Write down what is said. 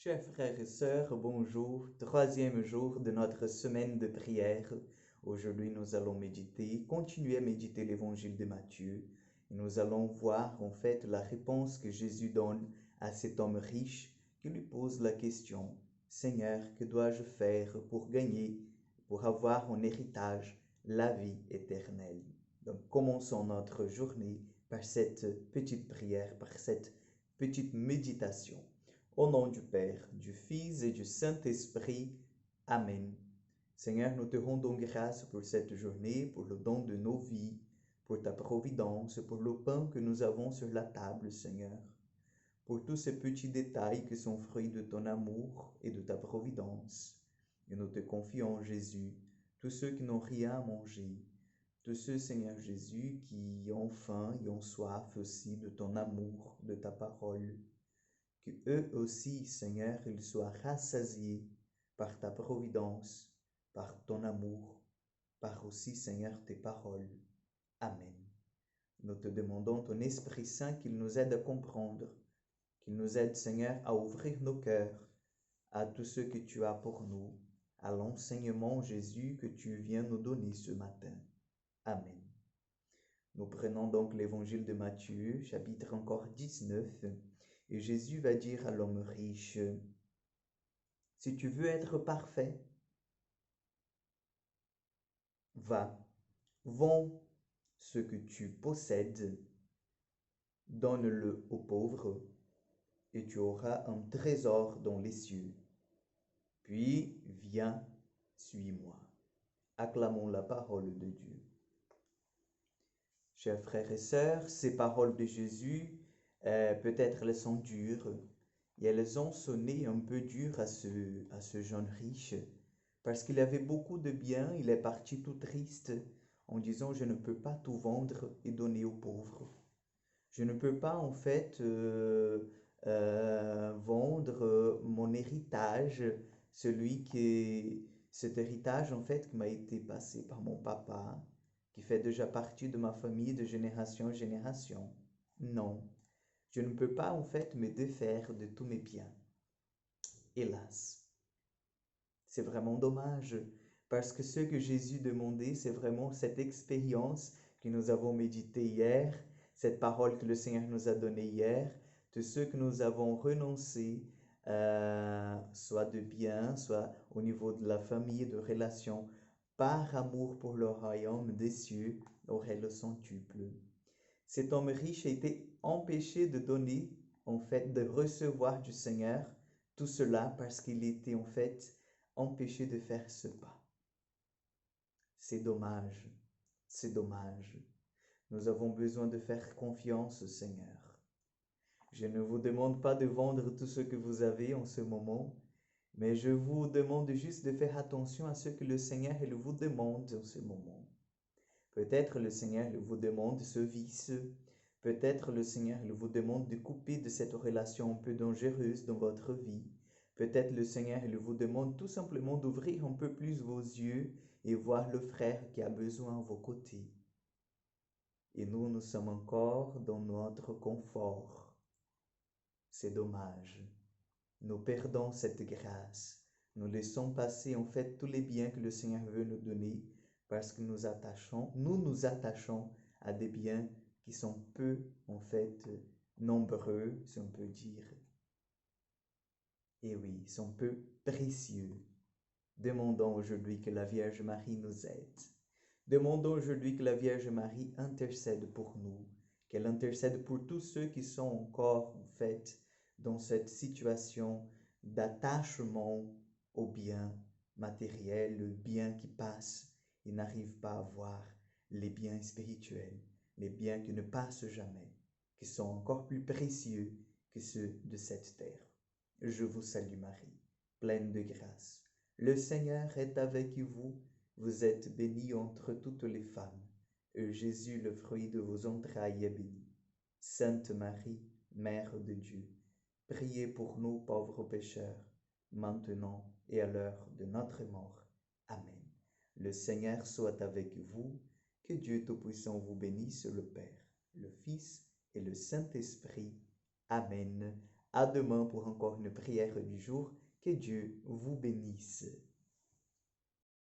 Chers frères et sœurs, bonjour. Troisième jour de notre semaine de prière. Aujourd'hui, nous allons continuer à méditer l'évangile de Matthieu. Et nous allons voir en fait la réponse que Jésus donne à cet homme riche qui lui pose la question: Seigneur, que dois-je faire pour gagner, pour avoir en héritage la vie éternelle? Donc, commençons notre journée par cette petite prière, par cette petite méditation. Au nom du Père, du Fils et du Saint-Esprit. Amen. Seigneur, nous te rendons grâce pour cette journée, pour le don de nos vies, pour ta providence, pour le pain que nous avons sur la table, Seigneur, pour tous ces petits détails qui sont fruits de ton amour et de ta providence. Et nous te confions, Jésus, tous ceux qui n'ont rien à manger, tous ceux, Seigneur Jésus, qui ont faim et ont soif aussi de ton amour, de ta parole, que eux aussi, Seigneur, ils soient rassasiés par ta providence, par ton amour, par aussi, Seigneur, tes paroles. Amen. Nous te demandons ton Esprit Saint qu'il nous aide à comprendre, qu'il nous aide, Seigneur, à ouvrir nos cœurs à tout ce que tu as pour nous, à l'enseignement, Jésus, que tu viens nous donner ce matin. Amen. Nous prenons donc l'évangile de Matthieu, chapitre encore 19, et Jésus va dire à l'homme riche: si tu veux être parfait, va, vends ce que tu possèdes, donne-le aux pauvres, et tu auras un trésor dans les cieux. Puis viens, suis-moi. Acclamons la parole de Dieu. Chers frères et sœurs, ces paroles de Jésus, peut-être elles sont dures, et elles ont sonné un peu dur à ce jeune riche, parce qu'il avait beaucoup de biens. Il est parti tout triste en disant: je ne peux pas tout vendre et donner aux pauvres. Je ne peux pas en fait vendre mon héritage, cet héritage en fait qui m'a été passé par mon papa, qui fait déjà partie de ma famille de génération en génération. Non, je ne peux pas en fait me défaire de tous mes biens. Hélas. C'est vraiment dommage, parce que ce que Jésus demandait, c'est vraiment cette expérience que nous avons méditée hier, cette parole que le Seigneur nous a donnée hier, de ce que nous avons renoncé, soit de biens, soit au niveau de la famille, de relations, par amour pour le royaume des cieux, aurait le centuple. Cet homme riche a été empêché de donner, en fait, de recevoir du Seigneur tout cela parce qu'il était en fait empêché de faire ce pas. C'est dommage, c'est dommage. Nous avons besoin de faire confiance au Seigneur. Je ne vous demande pas de vendre tout ce que vous avez en ce moment, mais je vous demande juste de faire attention à ce que le Seigneur il vous demande en ce moment. Peut-être le Seigneur il vous demande ce vice, peut-être le Seigneur il vous demande de couper de cette relation un peu dangereuse dans votre vie. Peut-être le Seigneur il vous demande tout simplement d'ouvrir un peu plus vos yeux et voir le frère qui a besoin à vos côtés. Et nous sommes encore dans notre confort. C'est dommage. Nous perdons cette grâce. Nous laissons passer en fait tous les biens que le Seigneur veut nous donner parce que nous nous attachons à des biens qui sont peu en fait nombreux, si on peut dire. Et oui, ils sont peu précieux. Demandons aujourd'hui que la Vierge Marie nous aide. Demandons aujourd'hui que la Vierge Marie intercède pour nous, qu'elle intercède pour tous ceux qui sont encore en fait dans cette situation d'attachement aux biens matériels, le bien qui passe. Ils n'arrivent pas à voir les biens spirituels, les biens qui ne passent jamais, qui sont encore plus précieux que ceux de cette terre. Je vous salue Marie, pleine de grâce. Le Seigneur est avec vous, vous êtes bénie entre toutes les femmes, et Jésus, le fruit de vos entrailles, est béni. Sainte Marie, Mère de Dieu, priez pour nous pauvres pécheurs, maintenant et à l'heure de notre mort. Amen. Le Seigneur soit avec vous, que Dieu Tout-Puissant vous bénisse, le Père, le Fils et le Saint-Esprit. Amen. À demain pour encore une prière du jour. Que Dieu vous bénisse.